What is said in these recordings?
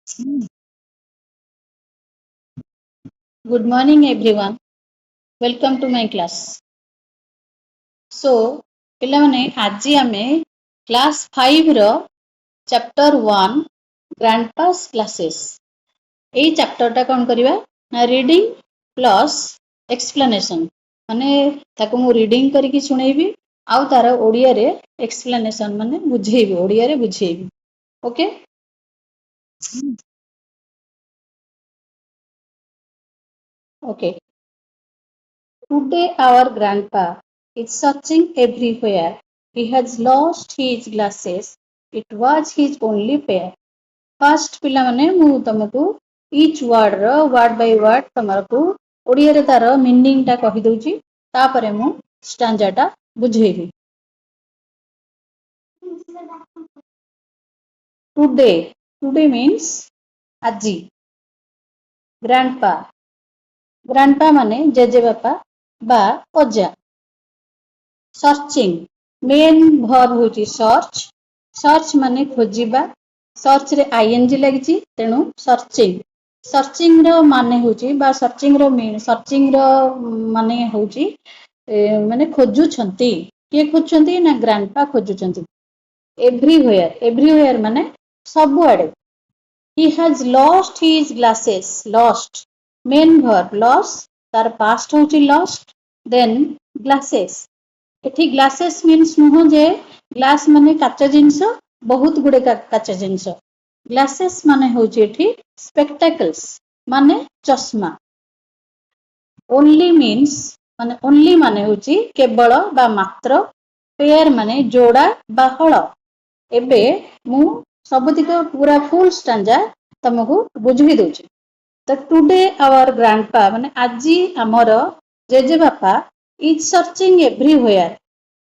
Good morning, everyone. Welcome to my class. So, पिलामने आजी आमे class 5 रो chapter 1 grandpa's classes. एई chapter टा कौन करिवा ना reading plus explanation. माने ताको मु reading करिकी सुनेइबी आउ तार ओडिया रे explanation माने बुझेइबी ओडिया रे बुझेइबी. Okay? Okay. Today our grandpa is searching everywhere. He has lost his glasses. It was his only pair. First पिला माने मु तमको each word by word तमको Odia रे तार मीनिंग टा कहि दउची तापरे मु स्टैंजा टा बुझेबी. Today means aji. Grandpa माने जेजे बापा बा अजा. Searching main verb होची search माने खोजिबा. सर्च रे ing लागिची तेणु सर्चिंग रो माने होची बा सर्चिंग रो माने होची माने खोजुछंती. के खोजुछंती ना ग्रैंडपा खोजुछंती. एवरीवेयर माने सबुआडे. He has lost his glasses. Lost main verb loss तार past होची lost. Then glasses एठी ग्लासेस मीन्स नुह जे ग्लास माने काच जिंस बहुत गुडे काच जिंस. ग्लासेस माने होची एठी स्पेक्टाकल्स माने चश्मा. ओनली माने होची केवल बा मात्र. पेयर माने जोड़ा बा हळ. एबे मु सबतिक पूरा फुल स्टैंजा तमको बुझी दउची. तो टुडे आवर ग्रैंडपा माने आजी हमर जेजे बापा इज सर्चिंग एवरीवेयर.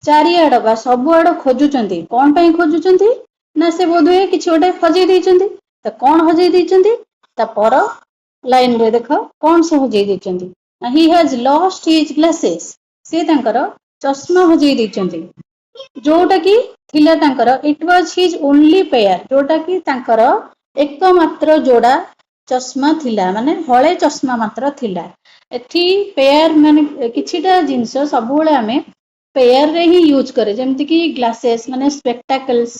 चारिआड बा सबुआड खोजुचंती. कोन पई खोजुचंती ना से बोधुए किछि ओटे हजै दैचंती. तो कोन हजै दैचंती ता पर लाइन रे देखो कोन से हजै दैचंती. He has lost his glasses. से तांकर चश्मा हजै दैचंती. जोटा की थिला तांकर it was his only pair. जोटा की तांकर एकमात्र जोड़ा चश्मा थिला माने हळे चश्मा मात्र थिला. एठी पेयर माने किछिटा जिंस सबुळे आमे पेयर रे ही यूज करे. जेमति की ग्लासेस माने स्पेक्टाकल्स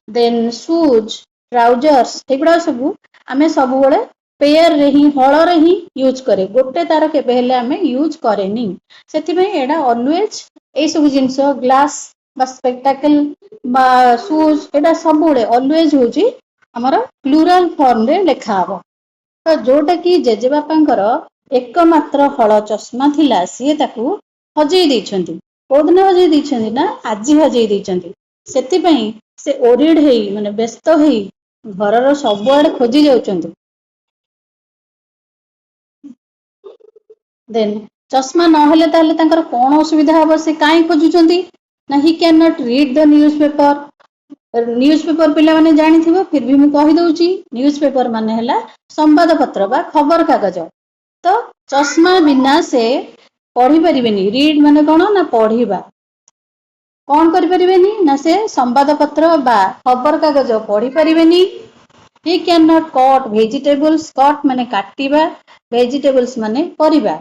देन शूज ट्राउजर्स एगुडा सबु आमे सबुळे पेयर रे ही हळ रे ही यूज करे. गोटे तार केबे हेले आमे यूज करेनी. सेति में एडा ऑलवेज ए सब जिंस ग्लास बा स्पेक्टाकल बा शूज एडा सबुळे ऑलवेज होची हमर प्लुरल फॉर्म रे लेखा हबो. तो जोटा की जेजे बापांकर एकमात्र हळ चश्मा थिला सिए ताकू हजै दैछंती. कोदिन हजै दैछंती ना आजी हजै दैछंती. सेति पई से ओरिड हेई माने व्यस्त हेई घरर सबुआडे खोजी जाउछंती. देन चश्मा न हेले ताले तांकर कोन असुविधा हबो. से काई खोजुछंती ना he can not read the newspaper. Newspaper पिला माने जानि थिबो फिर भी मु कहि दउची. न्यूज़पेपर माने हला संवाद पत्र बा खबर कागज. तो चश्मा बिना से पढ़ी परिबेनी. रीड माने कोन ना पढ़िबा. कौन करि परिबेनी ना से संवाद पत्र बा खबर कागज पढ़ी परिबेनी. he cannot cut vegetables. cut माने काटिबा. vegetables माने परिबा.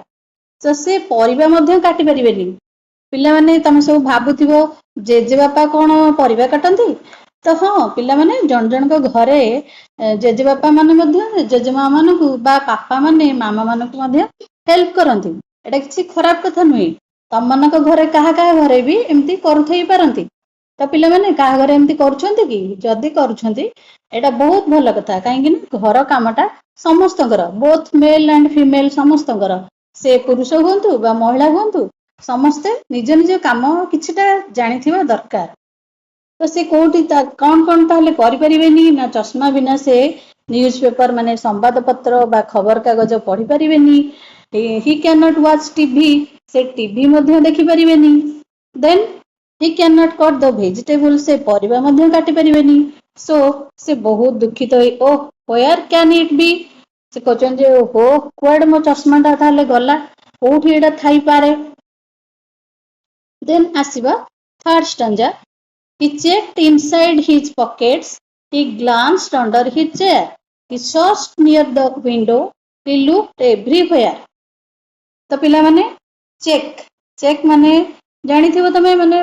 तो से परिबा मध्ये काटि परिबेनी. पिला माने तमे सब भाबुथिबो जेजे बापा कोन परिबा काटंती. तो हाँ पिला माने जन जन को घरे जेजे बापा माने मध्ये जेजेमा मानकु बा पापा माने मामा मानकु मध्ये हेल्प करंती. एटा किछि खराब कथा नुई. तम मानक घरे काहा काहा घरे भी एमती करूथई पारंती. तो पिला माने काहा घरे एमती करूछंती कि जदी करूछंती एटा बहुत भलो कथा. काहे कि घर कामटा समस्तकर बोथ मेल एंड फीमेल समस्तकर से पुरुष हुंतु बा महिला हुंतु समस्ते निज निज काम किछिटा जानिथिबा दरकार. तो से कोठी कौन कौन ताहले करि परिबेनी ना चश्मा बिना से न्यूज़पेपर माने संवाद पत्र बा खबर कागज पढ़ी परिबेनी. he cannot watch TV. से टीवी मध्ये देखि परिबेनी. Then he cannot cut the vegetable. से परिबा मध्ये काटि परिबेनी. सो से बहुत दुखित होई ओ where can it be. से कहचन जे हो कुआडे मो चश्मा ता थाले गला कोठी एडा थाई पारे. देन आसीबा third stanza. he checked inside his pockets. he glanced under his chair. He searched near the window. He looked everywhere. तो पिला माने चेक चेक माने जानिथिबो तमे माने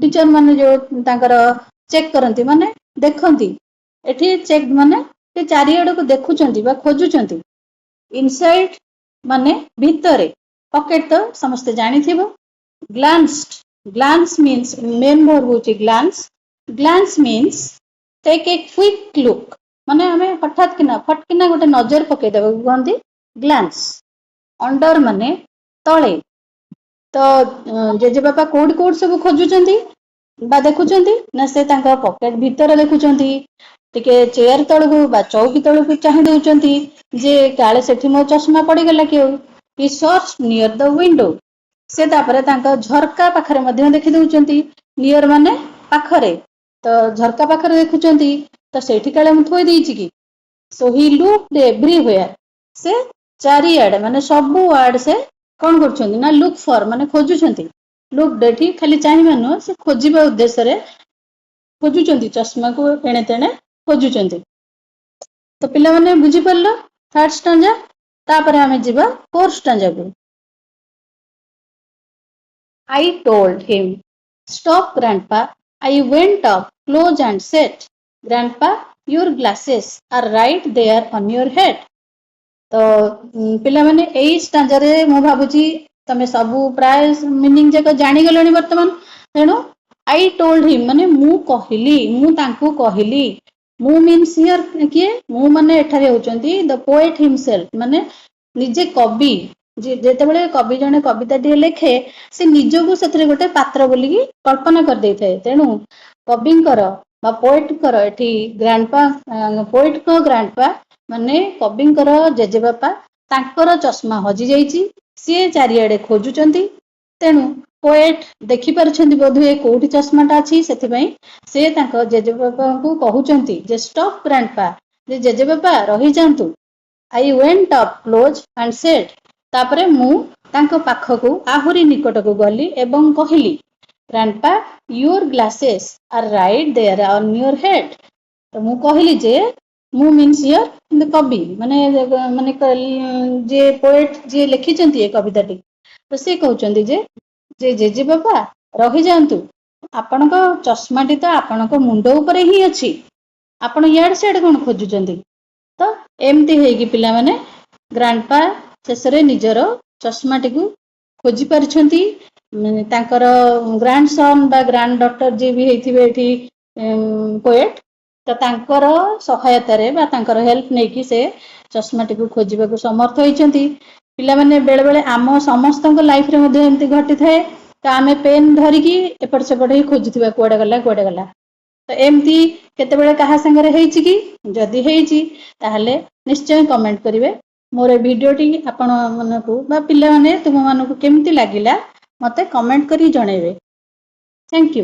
टीचर माने जो तांकर चेक करंती माने देखंती एठी चेक माने ते चारिआड को देखुचंती बा खोजुचंती इनसाइड माने भितरे पॉकेट तो समस्त जानिथिबो glanced glance means main verb होची glance means take a quick look माने हमें हठात किना फटकिना गोटे नजर पके देबो कहंती glance अंडर माने तळे तो जेजे बापा कोड कोड सब खोजुचंती बा देखुचंती ना से तांका पॉकेट भीतर देखुचंती टिके चेयर तळगु बा चौकी तळगु चाहि दउचंती जे काळे सेठी मो चश्मा पड़ी गला कि he searched near the window से तापरे तांका झरका पाखरे मध्य देखि दउचंती नियर माने पाखरे तो झरका पाखरे देखुचंती तो सेठी काळे मु थोई देइची कि सो ही लुक्ड एवरीवेयर से चारिआड माने सबु आड से कौन करछंती ना लुक फॉर माने खोजुचंती लुक डेठी खाली चाहि मानो से खोजिबा उद्देश्य रे खोजुचंती चश्मा को एणे तेणे खोजुचंती तो पिला माने बुझी परलो थर्ड स्टैंजा तापरे हमें जीवा फोर्थ स्टैंजा को I told him, "Stop, Grandpa." I went up close and said, "Grandpa, your glasses are right there on your head." तो पिला माने एई स्टांजा रे मु भाबुची तमे सबु प्राय मीनिंग जक जानि गलणी वर्तमान तेनु I told him माने मु कहिली मु तांकू कहिली मु मीन्स हियर किए मु माने एठारे होचंती द पोएट हिमसेल्फ माने निजे कवि जेतेबेले कवि जने कविताटी लेखे से निजको से गोटे पात्र बोलिकी कल्पना कर दे थाए तेणु कविंकर बा पोएटकर एठी ग्रांडपा पोएट को ग्रांडपा माने कविंकर जेजेबापा तांकर चश्मा हजि जाइछि से चारिआडे खोजुचंती तेणु पोएट देखि परछंती बोधुए कोठी चश्माटा अछि सेथिपई से तांको जेजेबापा को कहउचंती जे स्टॉप ग्रांडपा जे जेजेबापा रहि जांतु I went up close and said तापरे मु तांको पाखकु आहुरी निकट को गली एवं कहिली grandpa your glasses are right there on your head तो मु कहिली जे मु मीन्स हियर कवि माने माने जे पोएट जे लिखिचंती ए कविताटी तो से कहउचंती जे जेजे बाबा रहि जांतु आपनको चश्माटी तो आपनको मुंड ऊपर ही अछि आपण याड सेड कोन खोजुचंती तो एमती हेगी पिला माने ग्रांडपा शेषरे निजर चश्माटी को खोजी पारिछंती तांकर ग्रांड सन बा ग्रांड डॉटर जे भी हेथिबे एठी पोएट तो तांकर सहायता रे बा तांकर हेल्प नै कि से चश्माटी को खोजिबा को समर्थ होइछंती पिला माने बेले बेले आम समस्तक लाइफ रे मध्ये एमती घटी थाए तो आमे पेन धरिकी एपट सेपट ही खोजुथिबा कुआडे गला तो एमती केतेबेले कहा संगे हेइछि कि जदि हेइछि ताहले निश्चय कमेंट करिवे मोर वीडियोटी आपण मानकू बा पिला माने तुम मानकू केमती लागिला मते कमेंट करी जणेबे थैंक यू।